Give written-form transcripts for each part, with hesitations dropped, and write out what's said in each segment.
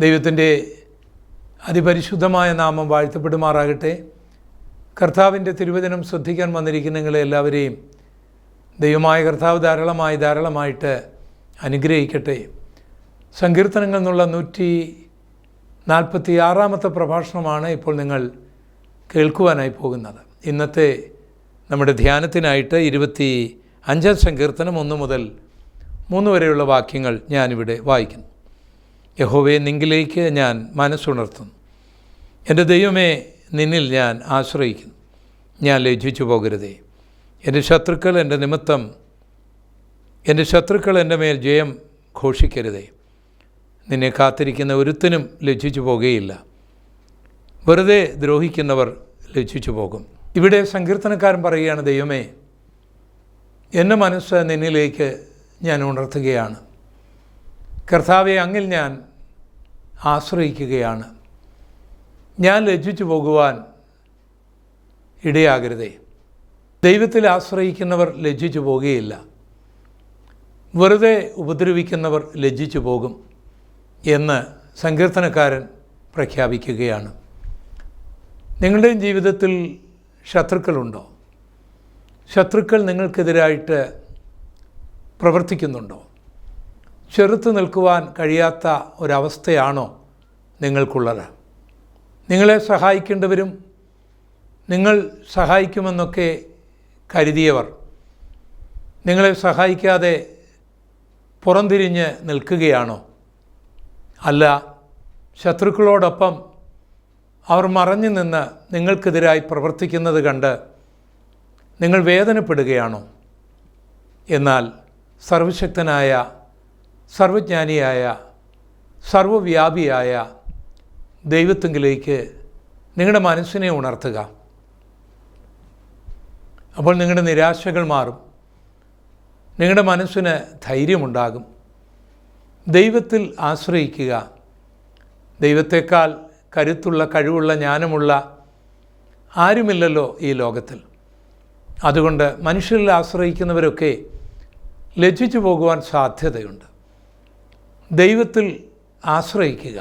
ദൈവത്തിൻ്റെ അതിപരിശുദ്ധമായ നാമം വാഴ്ത്തപ്പെടുമാറാകട്ടെ. കർത്താവിൻ്റെ തിരുവചനം ശ്രദ്ധിക്കാൻ വന്നിരിക്കുന്ന നിങ്ങളെ എല്ലാവരെയും ദൈവമായ കർത്താവ് ധാരാളമായിട്ട് അനുഗ്രഹിക്കട്ടെ. സങ്കീർത്തനങ്ങൾ എന്നുള്ള 146 പ്രഭാഷണമാണ് ഇപ്പോൾ നിങ്ങൾ കേൾക്കുവാനായി പോകുന്നത്. ഇന്നത്തെ നമ്മുടെ ധ്യാനത്തിനായിട്ട് 25 സങ്കീർത്തനം 1 മുതൽ 3 വരെയുള്ള വാക്യങ്ങൾ ഞാനിവിടെ വായിക്കുന്നു. യഹോവേ, നിങ്കിലേക്ക് ഞാൻ മനസ്സുണർത്തുന്നു. എൻ്റെ ദൈവമേ, നിന്നിൽ ഞാൻ ആശ്രയിക്കുന്നു. ഞാൻ ലജ്ജിച്ചു പോകരുതേ. എൻ്റെ ശത്രുക്കൾ എൻ്റെ മേൽ ജയം ഘോഷിക്കരുതേ. നിന്നെ കാത്തിരിക്കുന്ന ഒരുത്തനും ലജ്ജിച്ചു പോകുകയില്ല. വെറുതെ ദ്രോഹിക്കുന്നവർ ലജ്ജിച്ചു പോകും. ഇവിടെ സങ്കീർത്തനക്കാരൻ പറയുകയാണ്, ദൈവമേ, എൻ്റെ മനസ്സ് നിന്നിലേക്ക് ഞാൻ ഉണർത്തുകയാണ്. കർത്താവെ, അങ്ങിൽ ഞാൻ ആശ്രയിക്കുകയാണ്. ഞാൻ ലജ്ജിച്ചു പോകുവാൻ ഇടയാകരുതേ. ദൈവത്തിൽ ആശ്രയിക്കുന്നവർ ലജ്ജിച്ചു പോകുകയില്ല. വെറുതെ ഉപദ്രവിക്കുന്നവർ ലജ്ജിച്ചു പോകും എന്ന് സങ്കീർത്തനക്കാരൻ പ്രഖ്യാപിക്കുകയാണ്. നിങ്ങളുടെയും ജീവിതത്തിൽ ശത്രുക്കളുണ്ടോ? ശത്രുക്കൾ നിങ്ങൾക്കെതിരായിട്ട് പ്രവർത്തിക്കുന്നുണ്ടോ? ചെറുത്ത് നിൽക്കുവാൻ കഴിയാത്ത ഒരവസ്ഥയാണോ നിങ്ങൾക്കുള്ളത്? നിങ്ങളെ സഹായിക്കേണ്ടവരും നിങ്ങൾ സഹായിക്കുമെന്നൊക്കെ കരുതിയവർ നിങ്ങളെ സഹായിക്കാതെ പുറംതിരിഞ്ഞ് നിൽക്കുകയാണോ? അല്ല, ശത്രുക്കളോടൊപ്പം അവർ മറഞ്ഞു നിന്ന് നിങ്ങൾക്കെതിരായി പ്രവർത്തിക്കുന്നത് കണ്ട് നിങ്ങൾ വേദനപ്പെടുകയാണോ? എന്നാൽ സർവശക്തനായ, സർവജ്ഞാനിയായ, സർവവ്യാപിയായ ദൈവത്തെങ്കിലേക്ക് നിങ്ങളുടെ മനസ്സിനെ ഉണർത്തുക. അപ്പോൾ നിങ്ങളുടെ നിരാശകൾ മാറും. നിങ്ങളുടെ മനസ്സിന് ധൈര്യമുണ്ടാകും. ദൈവത്തിൽ ആശ്രയിക്കുക. ദൈവത്തെക്കാൾ കരുത്തുള്ള, കഴിവുള്ള, ജ്ഞാനമുള്ള ആരുമില്ലല്ലോ ഈ ലോകത്തിൽ. അതുകൊണ്ട് മനുഷ്യരിൽ ആശ്രയിക്കുന്നവരൊക്കെ ലജ്ജിച്ചു പോകുവാൻ സാധ്യതയുണ്ട്. ദൈവത്തിൽ ആശ്രയിക്കുക.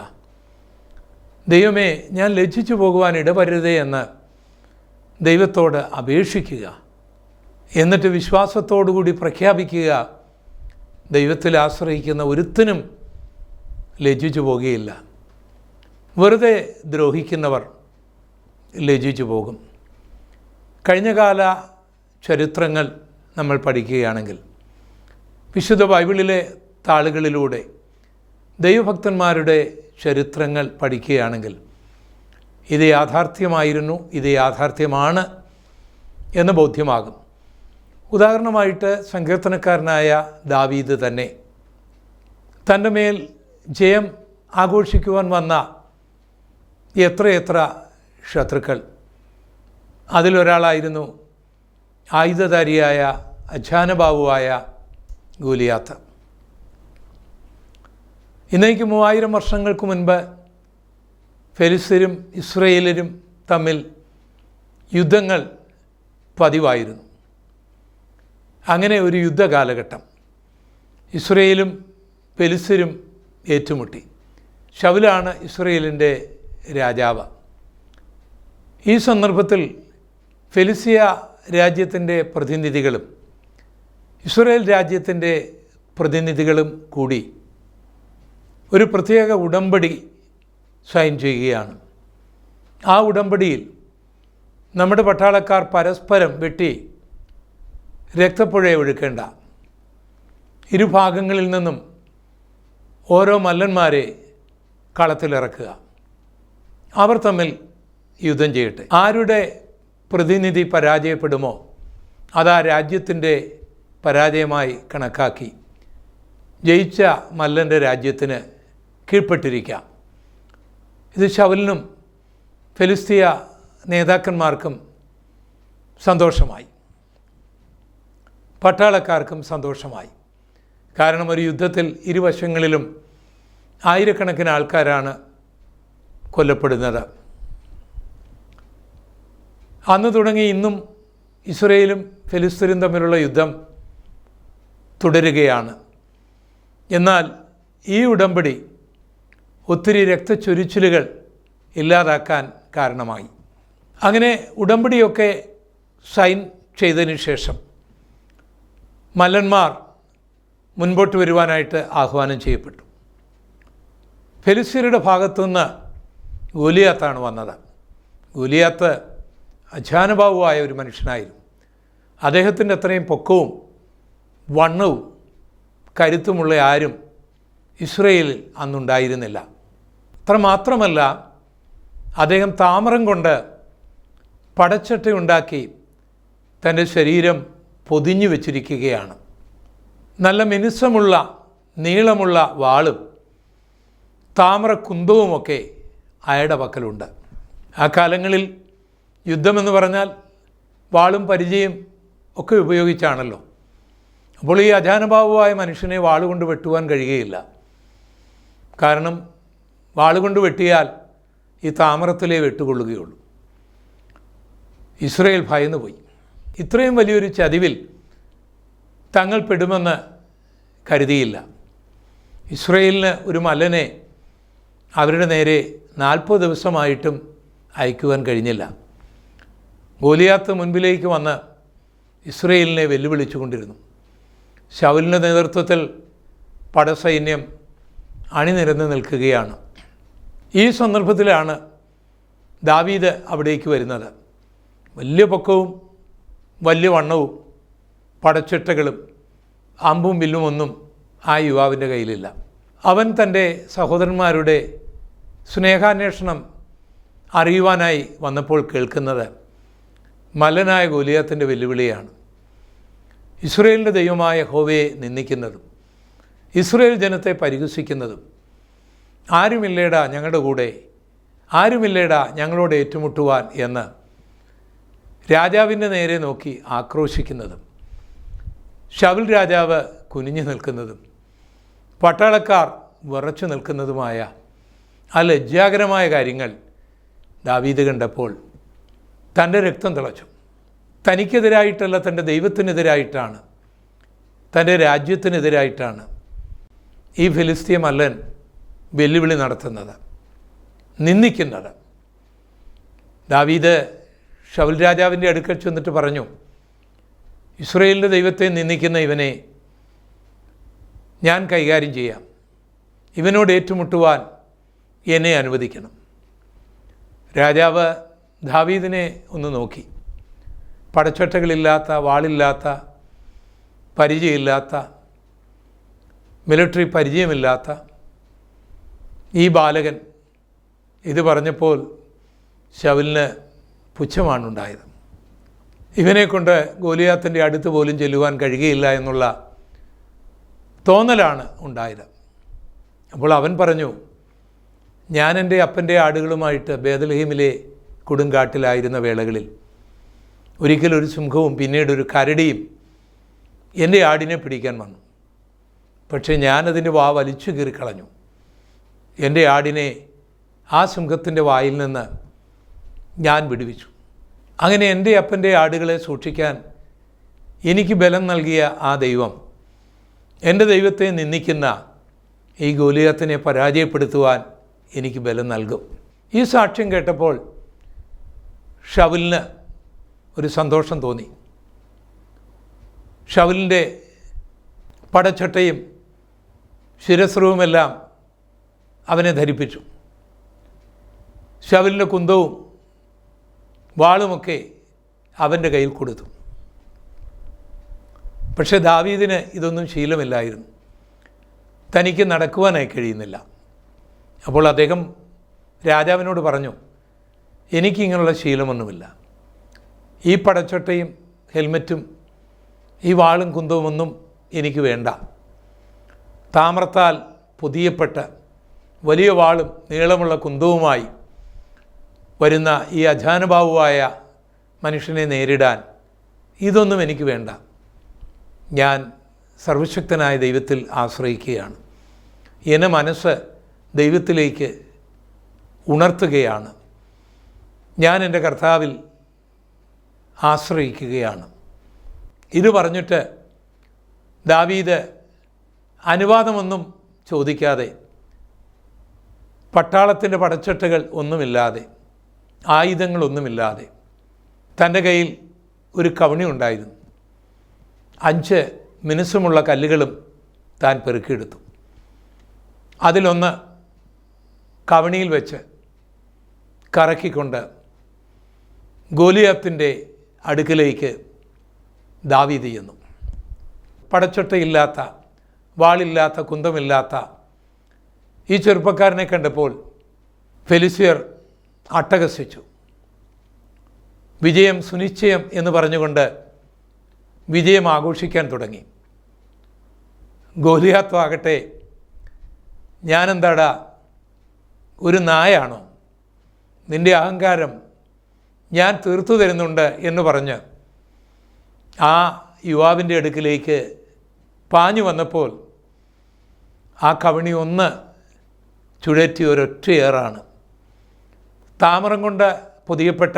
ദൈവമേ, ഞാൻ ലജ്ജിച്ചു പോകുവാൻ ഇടവരരുതേ എന്ന് ദൈവത്തോട് അപേക്ഷിക്കുക. എന്നിട്ട് വിശ്വാസത്തോടുകൂടി പ്രഖ്യാപിക്കുക, ദൈവത്തിൽ ആശ്രയിക്കുന്ന ഒരുത്തനും ലജ്ജിച്ചു പോകുകയില്ല. വെറുതെ ദ്രോഹിക്കുന്നവർ ലജ്ജിച്ചു പോകും. കഴിഞ്ഞകാല ചരിത്രങ്ങൾ നമ്മൾ പഠിക്കുകയാണെങ്കിൽ, വിശുദ്ധ ബൈബിളിലെ താളുകളിലൂടെ ദൈവഭക്തന്മാരുടെ ചരിത്രങ്ങൾ പഠിക്കുകയാണെങ്കിൽ ഇത് യാഥാർത്ഥ്യമായിരുന്നു, ഇത് യാഥാർത്ഥ്യമാണ് എന്ന് ബോധ്യമാകും. ഉദാഹരണമായിട്ട് സങ്കീർത്തനക്കാരനായ ദാവീദ് തന്നെ തൻ്റെ മേൽ ജയം ആഘോഷിക്കുവാൻ വന്ന എത്രയെത്ര ശത്രുക്കൾ. അതിലൊരാളായിരുന്നു ആയുധധാരിയായ അജാനബാഹുവായ ഗോലിയാത്ത്. ഇന്നേക്ക് 3000 വർഷങ്ങൾക്ക് മുൻപ് ഫെലിസ്ത്യരും ഇസ്രായേലരും തമ്മിൽ യുദ്ധങ്ങൾ പതിവായിരുന്നു. അങ്ങനെ ഒരു യുദ്ധകാലഘട്ടം ഇസ്രായേലും ഫെലിസ്ത്യരും ഏറ്റുമുട്ടി. ശൗലാണ് ഇസ്രായേലിൻ്റെ രാജാവ്. ഈ സന്ദർഭത്തിൽ ഫെലിസ്ത്യ രാജ്യത്തിൻ്റെ പ്രതിനിധികളും ഇസ്രായേൽ രാജ്യത്തിൻ്റെ പ്രതിനിധികളും കൂടി ഒരു പ്രത്യേക ഉടമ്പടി സൈൻ ചെയ്യുകയാണ്. ആ ഉടമ്പടിയിൽ നമ്മുടെ പട്ടാളക്കാർ പരസ്പരം വെട്ടി രക്തപ്പുഴ ഒഴുക്കേണ്ട, ഇരുഭാഗങ്ങളിൽ നിന്നും ഓരോ മല്ലന്മാരെ കളത്തിലിറക്കുക, അവർ തമ്മിൽ യുദ്ധം ചെയ്യട്ടെ. ആരുടെ പ്രതിനിധി പരാജയപ്പെടുമോ അത് ആ രാജ്യത്തിൻ്റെ പരാജയമായി കണക്കാക്കി ജയിച്ച മല്ലൻ്റെ രാജ്യത്തിന് കീഴ്പ്പെട്ടിരിക്കാം. ഇത് ശൗലിനും ഫെലിസ്തീയ നേതാക്കന്മാർക്കും സന്തോഷമായി, പട്ടാളക്കാർക്കും സന്തോഷമായി. കാരണം ഒരു യുദ്ധത്തിൽ ഇരുവശങ്ങളിലും ആയിരക്കണക്കിന് ആൾക്കാരാണ് കൊല്ലപ്പെടുന്നത്. അന്ന് തുടങ്ങി ഇന്നും ഇസ്രായേലും ഫെലിസ്ത്യരും തമ്മിലുള്ള യുദ്ധം തുടരുകയാണ്. എന്നാൽ ഈ ഉടമ്പടി ഒത്തിരി രക്തച്ചൊരിച്ചിലുകൾ ഇല്ലാതാക്കാൻ കാരണമായി. അങ്ങനെ ഉടമ്പടിയൊക്കെ സൈൻ ചെയ്തതിന് ശേഷം മല്ലന്മാർ മുൻപോട്ട് വരുവാനായിട്ട് ആഹ്വാനം ചെയ്യപ്പെട്ടു. ഫെലിസ്ത്യരുടെ ഭാഗത്തുനിന്ന് ഗോലിയാത്താണ് വന്നത്. ഗോലിയാത്ത് അജാനുബാഹുവായ ഒരു മനുഷ്യനായിരുന്നു. അദ്ദേഹത്തിൻ്റെ അത്രയും പൊക്കവും വണ്ണവും കരുത്തുമുള്ള ആരും ഇസ്രയേലിൽ അന്നുണ്ടായിരുന്നില്ല. അത്രമാത്രമല്ല, അദ്ദേഹം താമ്രം കൊണ്ട് പടച്ചട്ടയുണ്ടാക്കി തൻ്റെ ശരീരം പൊതിഞ്ഞു വച്ചിരിക്കുകയാണ്. നല്ല മിനുസമുള്ള നീളമുള്ള വാളും താമ്ര കുന്തവുമൊക്കെ അയാളുടെ പക്കലുണ്ട്. ആ കാലങ്ങളിൽ യുദ്ധമെന്ന് പറഞ്ഞാൽ വാളും പരിചയം ഒക്കെ ഉപയോഗിച്ചാണല്ലോ. അപ്പോൾ ഈ അജാനുബാഹുവായ മനുഷ്യനെ വാളുകൊണ്ട് വെട്ടുവാൻ കഴിയുകയില്ല. കാരണം വാളുകൊണ്ട് വെട്ടിയാൽ ഈ താമ്രത്തിലേ വെട്ടുകൊള്ളുകയുള്ളൂ. ഇസ്രയേൽ ഭയന്നുപോയി. ഇത്രയും വലിയൊരു ചതിവിൽ തങ്ങൾ പെടുമെന്ന് കരുതിയില്ല. ഇസ്രയേലിന് ഒരു മല്ലനെ അവരുടെ നേരെ 40 ദിവസമായിട്ടും അയക്കുവാൻ കഴിഞ്ഞില്ല. ഗോലിയാത്ത് മുൻപിലേക്ക് വന്ന് ഇസ്രയേലിനെ വെല്ലുവിളിച്ചു കൊണ്ടിരുന്നു. ശൗലിൻ്റെ നേതൃത്വത്തിൽ പടസൈന്യം അണിനിരന്ന് നിൽക്കുകയാണ്. ഈ സന്ദർഭത്തിലാണ് ദാവീദ് അവിടേക്ക് വരുന്നത്. വലിയ പൊക്കവും വലിയ വണ്ണവും പടച്ചിട്ടകളും അമ്പും വില്ലും ഒന്നും ആ യുവാവിൻ്റെ കയ്യിലില്ല. അവൻ തൻ്റെ സഹോദരന്മാരുടെ സ്നേഹാന്വേഷണം അറിയുവാനായി വന്നപ്പോൾ കേൾക്കുന്നത് മല്ലനായ ഗോലിയാത്തിൻ്റെ വെല്ലുവിളിയാണ്. ഇസ്രയേലിൻ്റെ ദൈവമായ യഹോവയെ നിന്ദിക്കുന്നതും ഇസ്രയേൽ ജനത്തെ പരിഹസിക്കുന്നതും, ആരുമില്ലേടാ ഞങ്ങളുടെ കൂടെ, ആരുമില്ലേടാ ഞങ്ങളോട് ഏറ്റുമുട്ടുവാൻ എന്ന് രാജാവിൻ്റെ നേരെ നോക്കി ആക്രോശിക്കുന്നതും, ശൗൽ രാജാവ് കുനിഞ്ഞു നിൽക്കുന്നതും പട്ടാളക്കാർ വിറച്ചു നിൽക്കുന്നതുമായ ആ ലജ്ജാകരമായ കാര്യങ്ങൾ ദാവീദ് കണ്ടപ്പോൾ തൻ്റെ രക്തം തിളച്ചു. തനിക്കെതിരായിട്ടല്ല, തൻ്റെ ദൈവത്തിനെതിരായിട്ടാണ്, തൻ്റെ രാജ്യത്തിനെതിരായിട്ടാണ് ഈ ഫിലിസ്തീയ മല്ലൻ വെല്ലുവിളി നടത്തുന്നത്, നിന്ദിക്കുന്നത്. ദാവീദ് ശൗൽ രാജാവിൻ്റെ അടുക്കൽ ചെന്നിട്ട് പറഞ്ഞു, ഇസ്രയേലിൻ്റെ ദൈവത്തെ നിന്ദിക്കുന്ന ഇവനെ ഞാൻ കൈകാര്യം ചെയ്യാം, ഇവനോട് ഏറ്റുമുട്ടുവാൻ എന്നെ അനുവദിക്കണം. രാജാവ് ദാവീദിനെ ഒന്ന് നോക്കി. പടച്ചട്ടകളില്ലാത്ത, വാളില്ലാത്ത, പരിചയമില്ലാത്ത, മിലിറ്ററി പരിചയമില്ലാത്ത ഈ ബാലകൻ ഇത് പറഞ്ഞപ്പോൾ ശൗലിന് പുച്ഛമാണുണ്ടായത്. ഇവനെക്കൊണ്ട് ഗോലിയാത്തിൻ്റെ അടുത്ത് പോലും ചെല്ലുവാൻ കഴിയുകയില്ല എന്നുള്ള തോന്നലാണ് ഉണ്ടായത്. അപ്പോൾ അവൻ പറഞ്ഞു, ഞാൻ എൻ്റെ അപ്പൻ്റെ ആടുകളുമായിട്ട് ബേത്ലഹേമിലെ കൊടുങ്കാട്ടിലായിരുന്ന വേളകളിൽ ഒരിക്കലൊരു സിംഹവും പിന്നീടൊരു കരടിയും എൻ്റെ ആടിനെ പിടിക്കാൻ വന്നു. പക്ഷേ ഞാനതിൻ്റെ വാ വലിച്ചു കീറിക്കളഞ്ഞു. എൻ്റെ ആടിനെ ആ സിംഹത്തിൻ്റെ വായിൽ നിന്ന് ഞാൻ വിടുവിച്ചു. അങ്ങനെ എൻ്റെ അപ്പൻ്റെ ആടുകളെ സൂക്ഷിക്കാൻ എനിക്ക് ബലം നൽകിയ ആ ദൈവം എൻ്റെ ദൈവത്തെ നിന്ദിക്കുന്ന ഈ ഗോലിയാത്തിനെ പരാജയപ്പെടുത്തുവാൻ എനിക്ക് ബലം നൽകും. ഈ സാക്ഷ്യം കേട്ടപ്പോൾ ശൗലിന് ഒരു സന്തോഷം തോന്നി. ശൗലിൻ്റെ പടച്ചട്ടയും ശിരസ്രവുമെല്ലാം അവനെ ധരിപ്പിച്ചു. ശൗലിൻ്റെ കുന്തവും വാളുമൊക്കെ അവൻ്റെ കയ്യിൽ കൊടുത്തു. പക്ഷേ ദാവീദിന് ഇതൊന്നും ശീലമില്ലായിരുന്നു. തനിക്ക് നടക്കുവാനായി കഴിയുന്നില്ല. അപ്പോൾ അദ്ദേഹം രാജാവിനോട് പറഞ്ഞു, എനിക്കിങ്ങനെയുള്ള ശീലമൊന്നുമില്ല. ഈ പടച്ചട്ടയും ഹെൽമറ്റും ഈ വാളും കുന്തവുമൊന്നും എനിക്ക് വേണ്ട. താമ്രത്താൽ പൊതിയപ്പെട്ട വലിയ വാളും നീളമുള്ള കുന്തവുമായി വരുന്ന ഈ അജാനുബാഹുവായ മനുഷ്യനെ നേരിടാൻ ഇതൊന്നും എനിക്ക് വേണ്ട. ഞാൻ സർവശക്തനായ ദൈവത്തിൽ ആശ്രയിക്കുകയാണ്. എൻ്റെ മനസ്സ് ദൈവത്തിലേക്ക് ഉണർത്തുകയാണ്. ഞാൻ എൻ്റെ കർത്താവിൽ ആശ്രയിക്കുകയാണ്. ഇത് പറഞ്ഞിട്ട് ദാവീദ് അനുവാദമൊന്നും ചോദിക്കാതെ പട്ടാളത്തിൻ്റെ പടച്ചട്ടകൾ ഒന്നുമില്ലാതെ, ആയുധങ്ങളൊന്നുമില്ലാതെ തൻ്റെ കയ്യിൽ ഒരു കവണി ഉണ്ടായിരുന്നു. 5 മിനുസമുള്ള കല്ലുകളും താൻ പെറുക്കിയെടുത്തു. അതിലൊന്ന് കവണിയിൽ വെച്ച് കറക്കിക്കൊണ്ട് ഗോലിയാത്തിൻ്റെ അടുക്കിലേക്ക് ദാവീദ് ചെന്നു. പടച്ചൊട്ടയില്ലാത്ത, വാളില്ലാത്ത, കുന്തമില്ലാത്ത ഈ ചെറുപ്പക്കാരനെ കണ്ടപ്പോൾ ഫെലിസ്ത്യർ അട്ടഹസിച്ചു. വിജയം സുനിശ്ചയം എന്ന് പറഞ്ഞുകൊണ്ട് വിജയം ആഘോഷിക്കാൻ തുടങ്ങി. ഗോലിയാത്ത് ആകട്ടെ, ഞാനെന്താടാ ഒരു നായാണോ, നിൻ്റെ അഹങ്കാരം ഞാൻ തീർത്തു തരുന്നുണ്ട് എന്ന് പറഞ്ഞ് ആ യുവാവിൻ്റെ അടുക്കിലേക്ക് പാഞ്ഞു വന്നപ്പോൾ ആ കവണി ഒന്ന് ചുഴറ്റി ഒരൊറ്റയേറാണ്. താമരം കൊണ്ട് പൊതിയപ്പെട്ട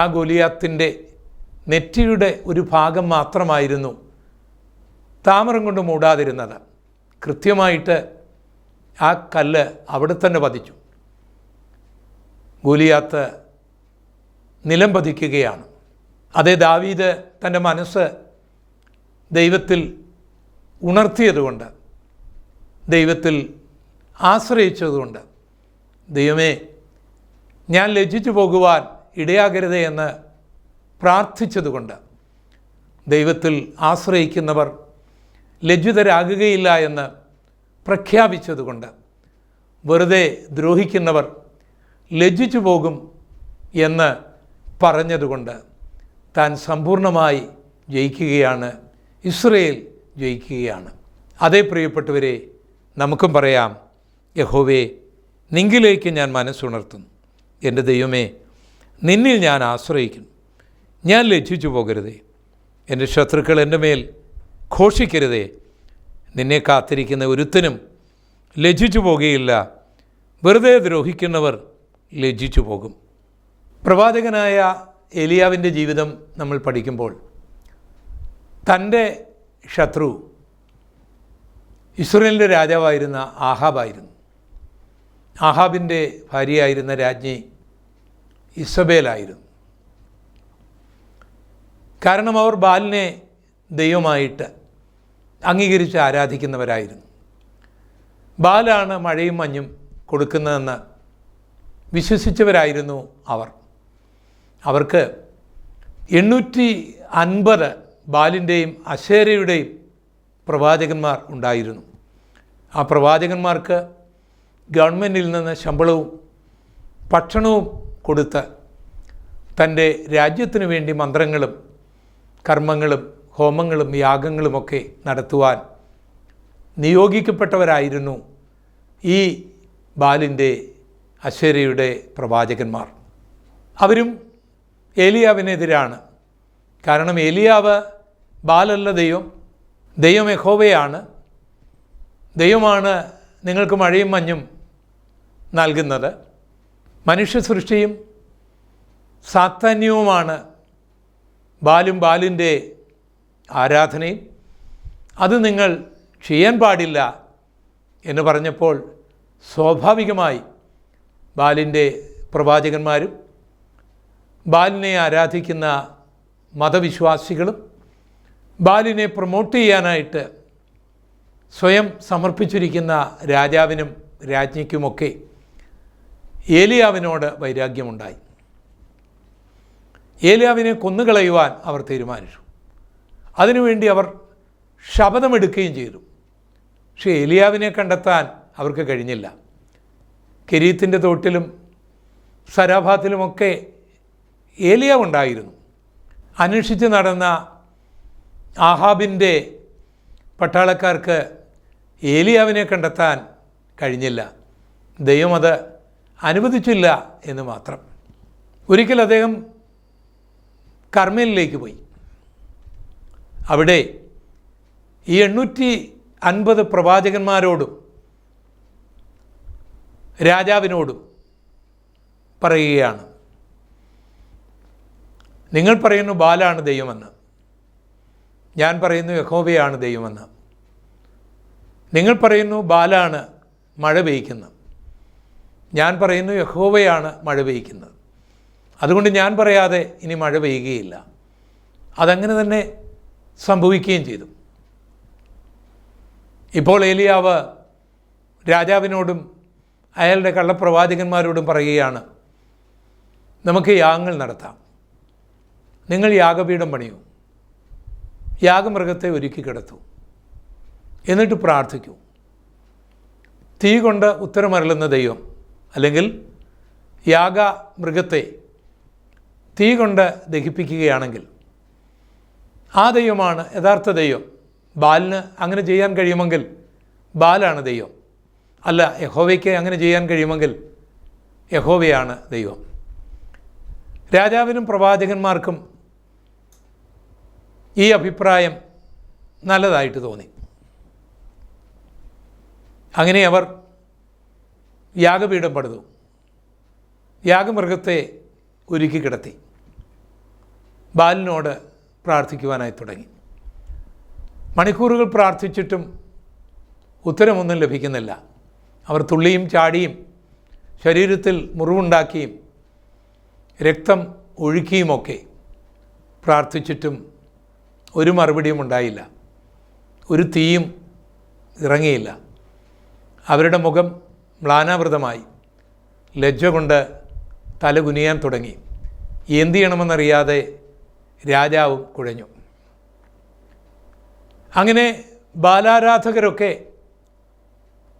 ആ ഗോലിയാത്തിൻ്റെ നെറ്റിയുടെ ഒരു ഭാഗം മാത്രമായിരുന്നു താമരം കൊണ്ട് മൂടാതിരുന്നത്. കൃത്യമായിട്ട് ആ കല്ല് അവിടെ തന്നെ പതിച്ചു. ഗോലിയാത്ത് നിലം പതിക്കുകയാണ്. അതേ ദാവീദ് തൻ്റെ മനസ്സ് ദൈവത്തിൽ ഉണർത്തിയതുകൊണ്ട്, ദൈവത്തിൽ ആശ്രയിച്ചതുകൊണ്ട്, ദൈവമേ ഞാൻ ലജ്ജിച്ചു പോകുവാൻ ഇടയാകരുതേ എന്ന് പ്രാർത്ഥിച്ചതുകൊണ്ട്, ദൈവത്തിൽ ആശ്രയിക്കുന്നവർ ലജ്ജിതരാകുകയില്ല എന്ന് പ്രഖ്യാപിച്ചതുകൊണ്ട്, വെറുതെ ദ്രോഹിക്കുന്നവർ ലജ്ജിച്ചു പോകും എന്ന് പറഞ്ഞതുകൊണ്ട് താൻ സമ്പൂർണമായി ജയിക്കുകയാണ്. ഇസ്രയേൽ ജയിക്കുകയാണ്. അതേ പ്രിയപ്പെട്ടവരെ, നമുക്കും പറയാം, യഹോവേ നിങ്കിലേക്ക് ഞാൻ മനസ്സുണർത്തുന്നു. എൻ്റെ ദൈവമേ നിന്നിൽ ഞാൻ ആശ്രയിക്കുന്നു. ഞാൻ ലജ്ജിച്ചു പോകരുതേ. എൻ്റെ ശത്രുക്കൾ എൻ്റെ മേൽ ഘോഷിക്കരുതേ. നിന്നെ കാത്തിരിക്കുന്ന ഒരുത്തനും ലജ്ജിച്ചു പോകുകയില്ല. വെറുതെ ദ്രോഹിക്കുന്നവർ ലജ്ജിച്ചു പോകും. പ്രവാചകനായ ഏലിയാവിൻ്റെ ജീവിതം നമ്മൾ പഠിക്കുമ്പോൾ തൻ്റെ ശത്രു ഇസ്രായേലിൻ്റെ രാജാവായിരുന്ന ആഹാബായിരുന്നു. ആഹാബിൻ്റെ ഭാര്യയായിരുന്ന രാജ്ഞി ഇസബേലായിരുന്നു. കാരണം അവർ ബാലിനെ ദൈവമായിട്ട് അംഗീകരിച്ച് ആരാധിക്കുന്നവരായിരുന്നു. ബാലാണ് മഴയും മഞ്ഞും കൊടുക്കുന്നതെന്ന് വിശ്വസിച്ചവരായിരുന്നു അവർ. അവർക്ക് 850 ബാലിൻ്റെയും അശേരയുടെയും പ്രവാചകന്മാർ ഉണ്ടായിരുന്നു. ആ പ്രവാചകന്മാർക്ക് ഗവൺമെൻറ്റിൽ നിന്ന് ശമ്പളവും ഭക്ഷണവും കൊടുത്ത് തൻ്റെ രാജ്യത്തിനു വേണ്ടി മന്ത്രങ്ങളും കർമ്മങ്ങളും ഹോമങ്ങളും യാഗങ്ങളുമൊക്കെ നടത്തുവാൻ നിയോഗിക്കപ്പെട്ടവരായിരുന്നു ഈ ബാലിൻ്റെ അശേരയുടെ പ്രവാചകന്മാർ. അവരും ഏലിയാവിനെതിരാണ്. കാരണം ഏലിയാവ് ബാലല്ല ദൈവം, ദൈവം യഹോവയാണ്. ദൈവമാണ് നിങ്ങൾക്ക് മഴയും മഞ്ഞും നൽകുന്നത്. മനുഷ്യ സൃഷ്ടിയും സാത്താന്യവുമാണ് ബാലും ബാലിൻ്റെ ആരാധനയും. അത് നിങ്ങൾ ചെയ്യാൻ പാടില്ല എന്ന് പറഞ്ഞപ്പോൾ സ്വാഭാവികമായി ബാലിൻ്റെ പ്രവാചകന്മാരും ബാലിനെ ആരാധിക്കുന്ന മതവിശ്വാസികളും ബാലിനെ പ്രൊമോട്ട് ചെയ്യാനായിട്ട് സ്വയം സമർപ്പിച്ചിരിക്കുന്ന രാജാവിനും രാജ്ഞിക്കുമൊക്കെ ഏലിയാവിനോട് വൈരാഗ്യമുണ്ടായി. ഏലിയാവിനെ കൊന്നുകളയുവാൻ അവർ തീരുമാനിച്ചു. അതിനുവേണ്ടി അവർ ശപഥമെടുക്കുകയും ചെയ്തു. പക്ഷേ ഏലിയാവിനെ കണ്ടെത്താൻ അവർക്ക് കഴിഞ്ഞില്ല. കെരീത്തിൻ്റെ തോട്ടിലും സരാഭാത്തിലുമൊക്കെ ഏലിയാവുണ്ടായിരുന്നു. അന്വേഷിച്ച് നടന്ന ആഹാബിൻ്റെ പട്ടാളക്കാർക്ക് ഏലിയാവിനെ കണ്ടെത്താൻ കഴിഞ്ഞില്ല. ദൈവം അത് അനുവദിച്ചില്ല എന്ന് മാത്രം. ഒരിക്കൽ അദ്ദേഹം കർമ്മേലിലേക്ക് പോയി. അവിടെ ഈ 850 പ്രവാചകന്മാരോടും രാജാവിനോടും പറയുകയാണ്, നിങ്ങൾ പറയുന്നു ബാലാണ് ദൈവമെന്ന്, ഞാൻ പറയുന്നു യഹോവയാണ് ദൈവമെന്ന്. നിങ്ങൾ പറയുന്നു ബാലാണ് മഴ പെയ്ക്കുന്നത്, ഞാൻ പറയുന്നു യഹോവയാണ് മഴ പെയ്യ്ക്കുന്നത്, അതുകൊണ്ട് ഞാൻ പറയാതെ ഇനി മഴ പെയ്യുകയില്ല. അതങ്ങനെ തന്നെ സംഭവിക്കുകയും ചെയ്തു. ഇപ്പോൾ ഏലിയാവ് രാജാവിനോടും അയാളുടെ കള്ളപ്രവാചകന്മാരോടും പറയുകയാണ്, നമുക്ക് യാഗങ്ങൾ നടത്താം, നിങ്ങൾ യാഗപീഠം പണിയൂ, യാഗമൃഗത്തെ ഒരുക്കി കിടത്തൂ, എന്നിട്ട് പ്രാർത്ഥിക്കൂ. തീ കൊണ്ട് ഉത്തരമരുളുന്ന ദൈവം, അല്ലെങ്കിൽ യാഗമൃഗത്തെ തീ കൊണ്ട് ദഹിപ്പിക്കുകയാണെങ്കിൽ ആ ദൈവമാണ് യഥാർത്ഥ ദൈവം. ബാലിന് അങ്ങനെ ചെയ്യാൻ കഴിയുമെങ്കിൽ ബാലാണ് ദൈവം, അല്ല യഹോവയ്ക്ക് അങ്ങനെ ചെയ്യാൻ കഴിയുമെങ്കിൽ യഹോവയാണ് ദൈവം. രാജാവിനും പ്രവാചകന്മാർക്കും ഈ അഭിപ്രായം നല്ലതായിട്ട് തോന്നി. അങ്ങനെ അവർ യാഗപീഠം പണിതു, യാഗമൃഗത്തെ ഒരുക്കി കിടത്തി, ബാലിനോട് പ്രാർത്ഥിക്കുവാനായി തുടങ്ങി. മണിക്കൂറുകൾ പ്രാർത്ഥിച്ചിട്ടും ഉത്തരമൊന്നും ലഭിക്കുന്നില്ല. അവർ തുള്ളിയും ചാടിയും ശരീരത്തിൽ മുറിവുണ്ടാക്കിയും രക്തം ഒഴുക്കിയുമൊക്കെ പ്രാർത്ഥിച്ചിട്ടും ഒരു മറുപടിയും ഉണ്ടായില്ല, ഒരു തീയും ഇറങ്ങിയില്ല. അവരുടെ മുഖം മ്ലാനാവൃതമായി, ലജ്ജ കൊണ്ട് തല കുനിയാൻ തുടങ്ങി. എന്തു ചെയ്യണമെന്നറിയാതെ രാജാവും കുഴഞ്ഞു. അങ്ങനെ ബാലാരാധകരൊക്കെ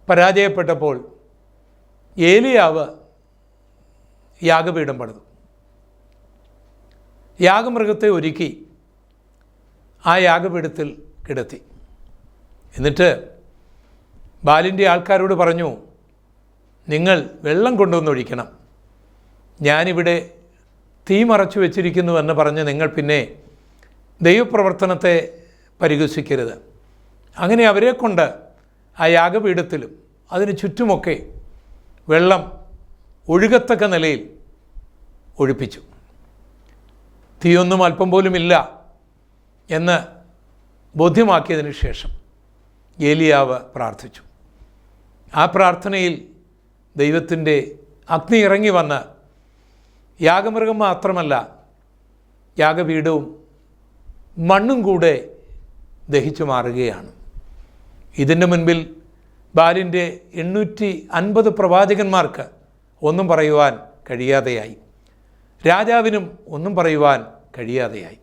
പരാജയപ്പെട്ടപ്പോൾ ഏലിയാവ് യാഗപീഠം പണിതു, യാഗമൃഗത്തെ ഒരുക്കി ആ യാഗപീഠത്തിൽ കിടത്തി. എന്നിട്ട് ബാലിൻ്റെ ആൾക്കാരോട് പറഞ്ഞു, നിങ്ങൾ വെള്ളം കൊണ്ടുവന്നൊഴിക്കണം, ഞാനിവിടെ തീ മറച്ചു വെച്ചിരിക്കുന്നുവെന്ന് പറഞ്ഞ് നിങ്ങൾ പിന്നെ ദൈവപ്രവർത്തനത്തെ പരിഹസിക്കരുത്. അങ്ങനെ അവരെ കൊണ്ട് ആ യാഗപീഠത്തിലും അതിന് ചുറ്റുമൊക്കെ വെള്ളം ഒഴുകത്തക്ക നിലയിൽ ഒഴിപ്പിച്ചു. തീയൊന്നും അല്പം പോലും ഇല്ല എന്ന് ബോധ്യമാക്കിയതിന് ശേഷം ഏലിയാവ് പ്രാർത്ഥിച്ചു. ആ പ്രാർത്ഥനയിൽ ദൈവത്തിൻ്റെ അഗ്നി ഇറങ്ങി വന്ന് യാഗമൃഗം മാത്രമല്ല, യാഗപീഠവും മണ്ണും കൂടെ ദഹിച്ചു മാറുകയാണ്. ഇതിൻ്റെ മുൻപിൽ ബാലിൻ്റെ 850 പ്രവാചകന്മാർക്ക് ഒന്നും പറയുവാൻ കഴിയാതെയായി, രാജാവിനും ഒന്നും പറയുവാൻ കഴിയാതെയായി.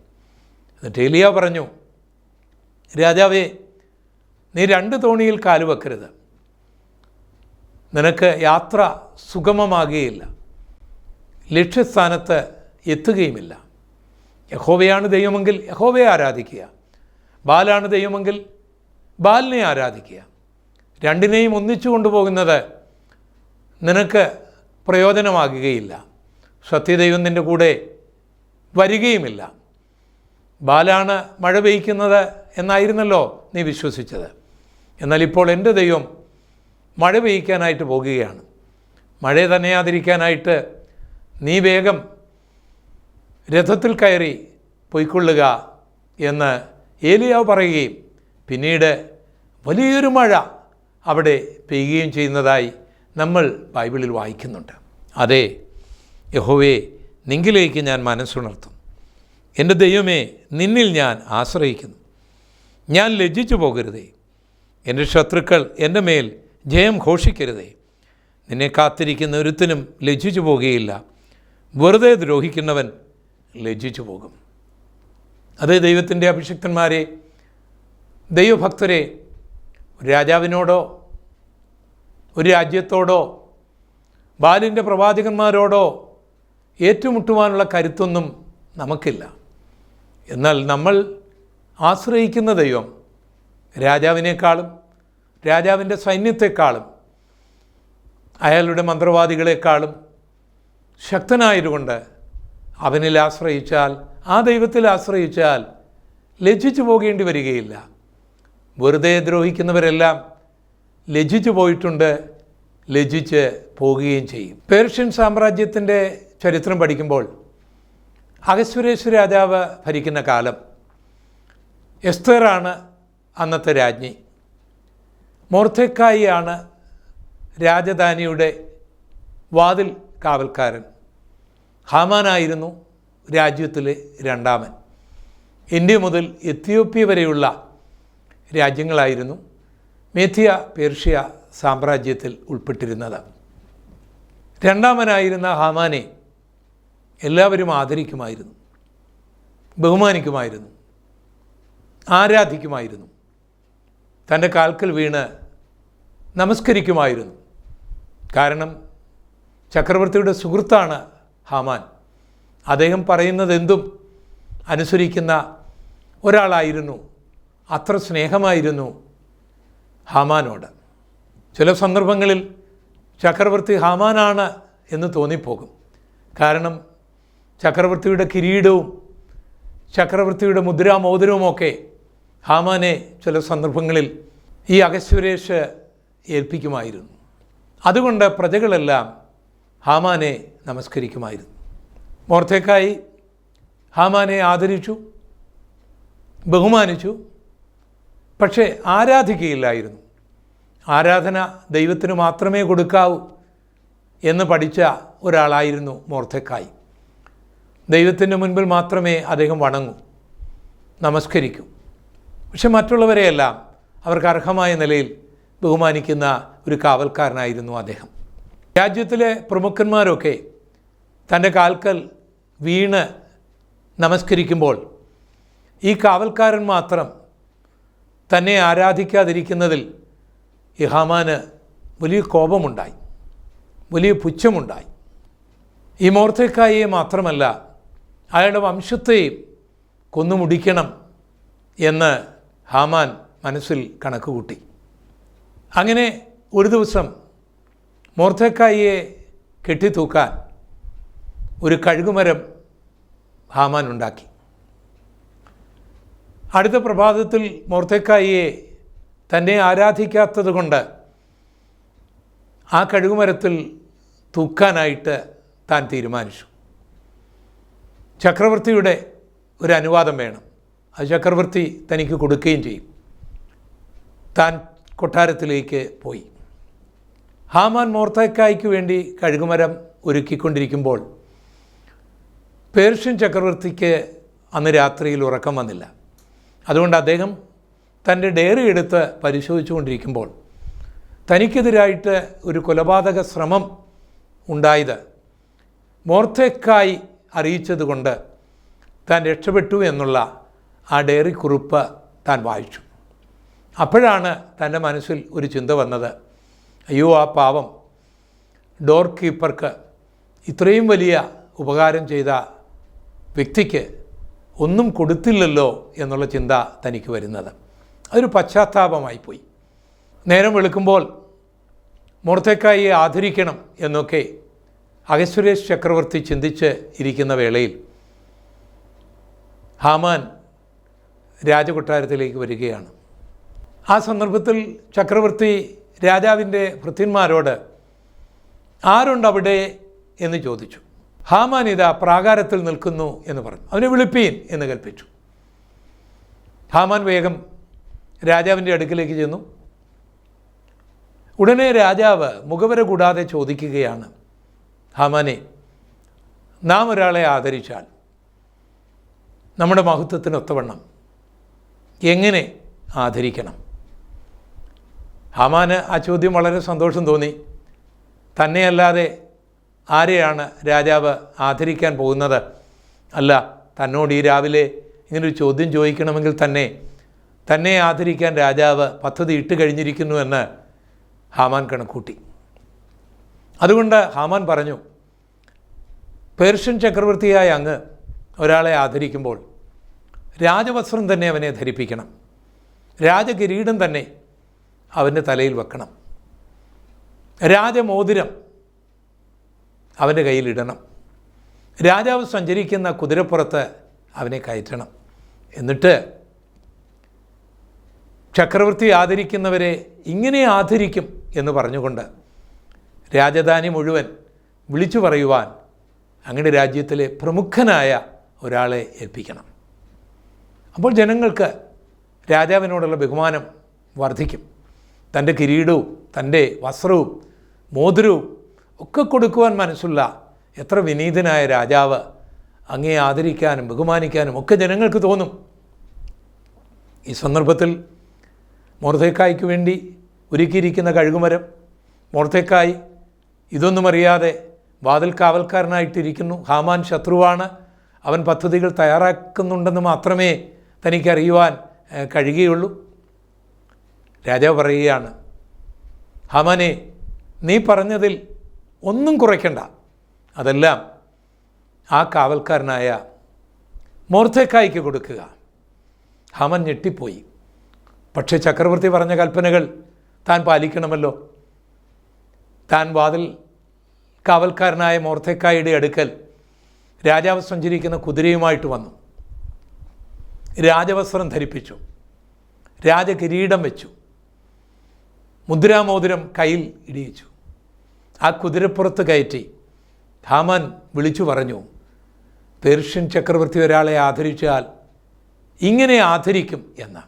എന്നിട്ട് ഏലിയ പറഞ്ഞു, രാജാവേ, നീ 2 തോണിയിൽ കാലുവെക്കരുത്, നിനക്ക് യാത്ര സുഗമമാകുകയില്ല, ലക്ഷ്യസ്ഥാനത്ത് എത്തുകയുമില്ല. യഹോവയാണ് ദൈവമെങ്കിൽ യഹോവയെ ആരാധിക്കുക, ബാലാണ് ദൈവമെങ്കിൽ ബാലിനെ ആരാധിക്കുക. രണ്ടിനെയും ഒന്നിച്ചു കൊണ്ടുപോകുന്നത് നിനക്ക് പ്രയോജനമാകുകയില്ല. സത്യദൈവം നിൻ്റെ കൂടെ വരികയുമില്ല. ബാലാണ് മഴ പെയ്യ്ക്കുന്നത് എന്നായിരുന്നല്ലോ നീ വിശ്വസിച്ചത്. എന്നാൽ ഇപ്പോൾ എൻ്റെ ദൈവം മഴ പെയ്യ്ക്കാനായിട്ട് പോകുകയാണ്. മഴ തന്നെയാതിരിക്കാനായിട്ട് നീ വേഗം രഥത്തിൽ കയറി പൊയ്ക്കൊള്ളുക എന്ന് ഏലിയാവ് പറയുകയും പിന്നീട് വലിയൊരു മഴ അവിടെ പെയ്യുകയും ചെയ്യുന്നതായി നമ്മൾ ബൈബിളിൽ വായിക്കുന്നുണ്ട്. അതെ, യഹോവേ, നിങ്കിലേക്ക് ഞാൻ മനസ്സുണർത്തും. എൻ്റെ ദൈവമേ, നിന്നിൽ ഞാൻ ആശ്രയിക്കുന്നു. ഞാൻ ലജ്ജിച്ചു പോകരുതേ. എൻ്റെ ശത്രുക്കൾ എൻ്റെ മേൽ ജയം ഘോഷിക്കരുതേ. നിന്നെ കാത്തിരിക്കുന്ന ഒരുത്തനും ലജ്ജിച്ചു പോകുകയില്ല. വെറുതെ ദ്രോഹിക്കുന്നവൻ ലജ്ജിച്ചു പോകും. അതേ ദൈവത്തിൻ്റെ അഭിഷിക്തന്മാരെ, ദൈവഭക്തരെ, ഒരു രാജാവിനോടോ ഒരു രാജ്യത്തോടോ ബാലിൻ്റെ പ്രവാചകന്മാരോടോ ഏറ്റുമുട്ടുവാനുള്ള കരുത്തൊന്നും നമുക്കില്ല. എന്നാൽ നമ്മൾ ആശ്രയിക്കുന്ന ദൈവം രാജാവിനേക്കാളും രാജാവിൻ്റെ സൈന്യത്തെക്കാളും അയാളുടെ മന്ത്രവാദികളെക്കാളും ശക്തനായതുകൊണ്ട് അവനിൽ ആശ്രയിച്ചാൽ, ആ ദൈവത്തിൽ ആശ്രയിച്ചാൽ ലജ്ജിച്ചു പോകേണ്ടി വരികയില്ല. വെറുതെ ദ്രോഹിക്കുന്നവരെല്ലാം ലജ്ജിച്ചു പോയിട്ടുണ്ട്, ലജ്ജിച്ച് പോകുകയും ചെയ്യും. പേർഷ്യൻ സാമ്രാജ്യത്തിൻ്റെ ചരിത്രം പഠിക്കുമ്പോൾ അഹശ്വേരോശ് രാജാവ് ഭരിക്കുന്ന കാലം, എസ്തേറാണ് അന്നത്തെ രാജ്ഞി, മൊർദെഖായിയാണ് രാജധാനിയുടെ വാതിൽ കാവൽക്കാരൻ. ഹാമാനായിരുന്നു രാജ്യത്തിലെ രണ്ടാമൻ. ഇന്ത്യ മുതൽ എത്യോപ്യ വരെയുള്ള രാജ്യങ്ങളായിരുന്നു മേദ്യ പേർഷ്യ സാമ്രാജ്യത്തിൽ ഉൾപ്പെട്ടിരുന്നത്. രണ്ടാമനായിരുന്ന ഹാമാനെ എല്ലാവരും ആദരിക്കുമായിരുന്നു, ബഹുമാനിക്കുമായിരുന്നു, ആരാധിക്കുമായിരുന്നു, തൻ്റെ കാൽക്കൽ വീണ് നമസ്കരിക്കുമായിരുന്നു. കാരണം ചക്രവർത്തിയുടെ സുഹൃത്താണ് ഹാമാൻ. അദ്ദേഹം പറയുന്നതെന്തും അനുസരിക്കുന്ന ഒരാളായിരുന്നു. അത്ര സ്നേഹമായിരുന്നു ഹാമാനോട്. ചില സന്ദർഭങ്ങളിൽ ചക്രവർത്തി ഹാമാനാണ് എന്ന് തോന്നിപ്പോകും. കാരണം ചക്രവർത്തിയുടെ കിരീടവും ചക്രവർത്തിയുടെ മുദ്രാമോതിരവുമൊക്കെ ഹാമാനെ ചില സന്ദർഭങ്ങളിൽ ഈ അഹശ്വേരോഷ് ഏൽപ്പിക്കുമായിരുന്നു. അതുകൊണ്ട് പ്രജകളെല്ലാം ഹാമാനെ നമസ്കരിക്കുമായിരുന്നു. മൊർദെഖായി ഹാമാനെ ആദരിച്ചു, ബഹുമാനിച്ചു, പക്ഷേ ആരാധിക്കുകയില്ലായിരുന്നു. ആരാധന ദൈവത്തിന് മാത്രമേ കൊടുക്കാവൂ എന്ന് പഠിച്ച ഒരാളായിരുന്നു മൊർദെഖായി. ദൈവത്തിൻ്റെ മുൻപിൽ മാത്രമേ അദ്ദേഹം വണങ്ങൂ, നമസ്കരിക്കൂ. പക്ഷെ മറ്റുള്ളവരെയെല്ലാം അവർക്ക് അർഹമായ നിലയിൽ ബഹുമാനിക്കുന്ന ഒരു കാവൽക്കാരനായിരുന്നു അദ്ദേഹം. രാജ്യത്തിലെ പ്രമുഖന്മാരൊക്കെ തൻ്റെ കാൽക്കൽ വീണ് നമസ്കരിക്കുമ്പോൾ ഈ കാവൽക്കാരൻ മാത്രം തന്നെ ആരാധിക്കാതിരിക്കുന്നതിൽ ഈ ഹാമാന് വലിയ കോപമുണ്ടായി, വലിയ പുച്ഛമുണ്ടായി. ഈ മൊർദെഖായിയെ മാത്രമല്ല, അയാളുടെ വംശത്തെയും കൊന്നുമുടിക്കണം എന്ന് ഹാമാൻ മനസ്സിൽ കണക്കുകൂട്ടി. അങ്ങനെ ഒരു ദിവസം മൊർദെഖായിയെ കെട്ടിത്തൂക്കാൻ ഒരു കഴുകുമരം ഹാമാൻ ഉണ്ടാക്കി. അടുത്ത പ്രഭാതത്തിൽ മൊർദെഖായിയെ തന്നെ ആരാധിക്കാത്തത് കൊണ്ട് ആ കഴുകുമരത്തിൽ തൂക്കാനായിട്ട് താൻ തീരുമാനിച്ചു. ചക്രവർത്തിയുടെ ഒരു അനുവാദം വേണം. അത് ചക്രവർത്തി തനിക്ക് കൊടുക്കുകയും ചെയ്യും. താൻ കൊട്ടാരത്തിലേക്ക് പോയി. ഹാമാൻ മൊർദെഖായിക്ക് വേണ്ടി കഴുകുമരം ഒരുക്കിക്കൊണ്ടിരിക്കുമ്പോൾ പേർഷ്യൻ ചക്രവർത്തിക്ക് അന്ന് രാത്രിയിൽ ഉറക്കം വന്നില്ല. അതുകൊണ്ട് അദ്ദേഹം തൻ്റെ ഡയറി എടുത്ത് പരിശോധിച്ചുകൊണ്ടിരിക്കുമ്പോൾ തനിക്കെതിരായിട്ട് ഒരു കൊലപാതക ശ്രമം ഉണ്ടായത് മൊർദെഖായി അറിയിച്ചതുകൊണ്ട് താൻ രക്ഷപ്പെട്ടു എന്നുള്ള ആ ഡയറി കുറിപ്പ് താൻ വായിച്ചു. അപ്പോഴാണ് തൻ്റെ മനസ്സിൽ ഒരു ചിന്ത വന്നത്, അയ്യോ, ആ പാവം ഡോർ കീപ്പർക്ക്, ഇത്രയും വലിയ ഉപകാരം ചെയ്ത വ്യക്തിക്ക് ഒന്നും കൊടുത്തില്ലല്ലോ എന്നുള്ള ചിന്ത തനിക്ക് വരുന്നത്. അതൊരു പശ്ചാത്താപമായിപ്പോയി. നേരം വെളുക്കുമ്പോൾ മൊർദെഖായിയെ ആദരിക്കണം എന്നൊക്കെ അഹശ്വേരോഷ് ചക്രവർത്തി ചിന്തിച്ച് ഇരിക്കുന്ന വേളയിൽ ഹാമാൻ രാജകൊട്ടാരത്തിലേക്ക് വരികയാണ്. ആ സന്ദർഭത്തിൽ ചക്രവർത്തി രാജാവിൻ്റെ ഭൃത്യന്മാരോട് ആരുണ്ടവിടെ എന്ന് ചോദിച്ചു. ഹാമാൻ ഇതാ പ്രാകാരത്തിൽ നിൽക്കുന്നു എന്ന് പറഞ്ഞു. അവനെ വിളിപ്പീൻ എന്ന് കൽപ്പിച്ചു. ഹാമാൻ വേഗം രാജാവിൻ്റെ അടുക്കിലേക്ക് ചെന്നു. ഉടനെ രാജാവ് മുഖവര കൂടാതെ ചോദിക്കുകയാണ്, ഹാമാനെ, നാം ഒരാളെ ആദരിച്ചാൽ നമ്മുടെ മഹത്വത്തിനൊത്തവണ്ണം എങ്ങനെ ആദരിക്കണം? ഹാമാന് ആ ചോദ്യം വളരെ സന്തോഷം തോന്നി. തന്നെയല്ലാതെ ആരെയാണ് രാജാവ് ആദരിക്കാൻ പോകുന്നത്? അല്ല, തന്നോട് ഈ രാവിലെ ഇങ്ങനൊരു ചോദ്യം ചോദിക്കണമെങ്കിൽ തന്നെ ആദരിക്കാൻ രാജാവ് പദ്ധതി ഇട്ട് കഴിഞ്ഞിരിക്കുന്നു എന്ന് ഹാമാൻ കണക്കൂട്ടി. അതുകൊണ്ട് ഹാമാൻ പറഞ്ഞു, പേർഷ്യൻ ചക്രവർത്തിയായ അങ്ങ് ഒരാളെ ആദരിക്കുമ്പോൾ രാജവസ്ത്രം തന്നെ അവനെ ധരിപ്പിക്കണം, രാജകിരീടം തന്നെ അവൻ്റെ തലയിൽ വെക്കണം, രാജമോതിരം അവൻ്റെ കയ്യിലിടണം, രാജാവ് സഞ്ചരിക്കുന്ന കുതിരപ്പുറത്ത് അവനെ കയറ്റണം. എന്നിട്ട് ചക്രവർത്തി ആദരിക്കുന്നവരെ ഇങ്ങനെ ആദരിക്കും എന്ന് പറഞ്ഞുകൊണ്ട് രാജധാനി മുഴുവൻ വിളിച്ചു പറയുവാൻ അങ്ങയുടെ രാജ്യത്തിലെ പ്രമുഖനായ ഒരാളെ ഏൽപ്പിക്കണം. അപ്പോൾ ജനങ്ങൾക്ക് രാജാവിനോടുള്ള ബഹുമാനം വർദ്ധിക്കും. തൻ്റെ കിരീടവും തൻ്റെ വസ്ത്രവും മോതിരവും ഒക്കെ കൊടുക്കുവാൻ മനസ്സുള്ള എത്ര വിനീതനായ രാജാവ്, അങ്ങയെ ആദരിക്കാനും ബഹുമാനിക്കാനും ഒക്കെ ജനങ്ങൾക്ക് തോന്നും. ഈ സന്ദർഭത്തിൽ മൊർദെഖായിക്ക് വേണ്ടി ഒരുക്കിയിരിക്കുന്ന കഴുകുമരം, മൊർദെഖായി ഇതൊന്നും അറിയാതെ വാതിൽ കാവൽക്കാരനായിട്ടിരിക്കുന്നു. ഹാമാൻ ശത്രുവാണ്, അവൻ പദ്ധതികൾ തയ്യാറാക്കുന്നുണ്ടെന്ന് മാത്രമേ തനിക്കറിയുവാൻ കഴിയുകയുള്ളൂ. രാജാവ് പറയുകയാണ്, ഹാമാനെ, നീ പറഞ്ഞതിൽ ഒന്നും കുറയ്ക്കണ്ട, അതെല്ലാം ആ കാവൽക്കാരനായ മൊർദെഖായിക്ക് കൊടുക്കുക. ഹാമാൻ ഞെട്ടിപ്പോയി. പക്ഷേ ചക്രവർത്തി പറഞ്ഞ കൽപ്പനകൾ താൻ പാലിക്കണമല്ലോ. താൻ വാതിൽ കാവൽക്കാരനായ മൊർദെഖായിയുടെ അടുക്കൽ രാജാവ് സഞ്ചരിക്കുന്ന കുതിരയുമായിട്ട് വന്നു. രാജവസ്ത്രം ധരിപ്പിച്ചു, രാജകിരീടം വെച്ചു, മുദ്രാമോതിരം കയ്യിൽ ഇടിയിച്ചു. ആ കുതിരപ്പുറത്ത് കയറ്റി ഹാമാൻ വിളിച്ചു പറഞ്ഞു, പേർഷ്യൻ ചക്രവർത്തി ഒരാളെ ആദരിച്ചാൽ ഇങ്ങനെ ആദരിക്കും എന്ന്.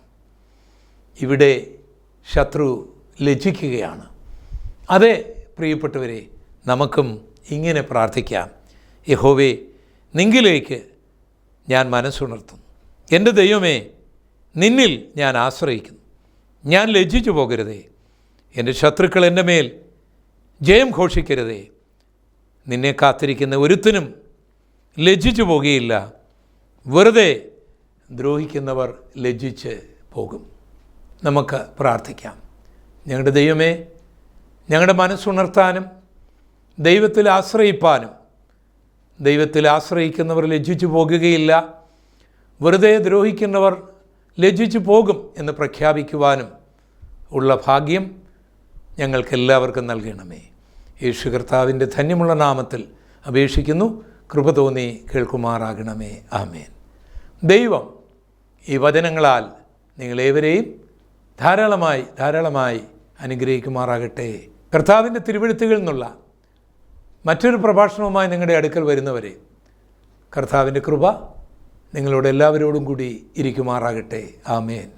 ഇവിടെ ശത്രു ലജ്ജിക്കുകയാണ്. അതെ പ്രിയപ്പെട്ടവരെ, നമുക്കും ഇങ്ങനെ പ്രാർത്ഥിക്കാം. യഹോവേ, നിങ്കിലേക്ക് ഞാൻ മനസ്സുണർത്തുന്നു. എൻ്റെ ദൈവമേ, നിന്നിൽ ഞാൻ ആശ്രയിക്കുന്നു. ഞാൻ ലജ്ജിച്ചു പോകരുതേ. എൻ്റെ ശത്രുക്കൾ എൻ്റെ മേൽ ജയം ഘോഷിക്കരുതേ. നിന്നെ കാത്തിരിക്കുന്ന ഒരുത്തനും ലജ്ജിച്ചു പോകുകയില്ല. വെറുതെ ദ്രോഹിക്കുന്നവർ ലജ്ജിച്ച് പോകും. നമുക്ക് പ്രാർത്ഥിക്കാം. ഞങ്ങളുടെ ദൈവമേ, ഞങ്ങളുടെ മനസ്സുണർത്താനും ദൈവത്തിൽ ആശ്രയിപ്പാനും, ദൈവത്തിൽ ആശ്രയിക്കുന്നവർ ലജ്ജിച്ചു പോകുകയില്ല, വെറുതെ ദ്രോഹിക്കുന്നവർ ലജ്ജിച്ചു പോകും എന്ന് പ്രഖ്യാപിക്കുവാനും ഉള്ള ഭാഗ്യം ഞങ്ങൾക്കെല്ലാവർക്കും നൽകണമേ. യേശു കർത്താവിൻ്റെ ധന്യമുള്ള നാമത്തിൽ അപേക്ഷിക്കുന്നു. കൃപ തോന്നി കേൾക്കുമാറാകണമേ. ആമേൻ. ദൈവം ഈ വചനങ്ങളാൽ നിങ്ങളേവരെയും ധാരാളമായി അനുഗ്രഹിക്കുമാറാകട്ടെ. കർത്താവിൻ്റെ തിരുവെഴുത്തുകളിൽ നിന്നുള്ള മറ്റൊരു പ്രഭാഷണവുമായി നിങ്ങളുടെ അടുക്കൽ വരുന്നവരെ കർത്താവിൻ്റെ കൃപ നിങ്ങളോട് എല്ലാവരോടും കൂടി ഇരിക്കുമാറാകട്ടെ. ആമേൻ.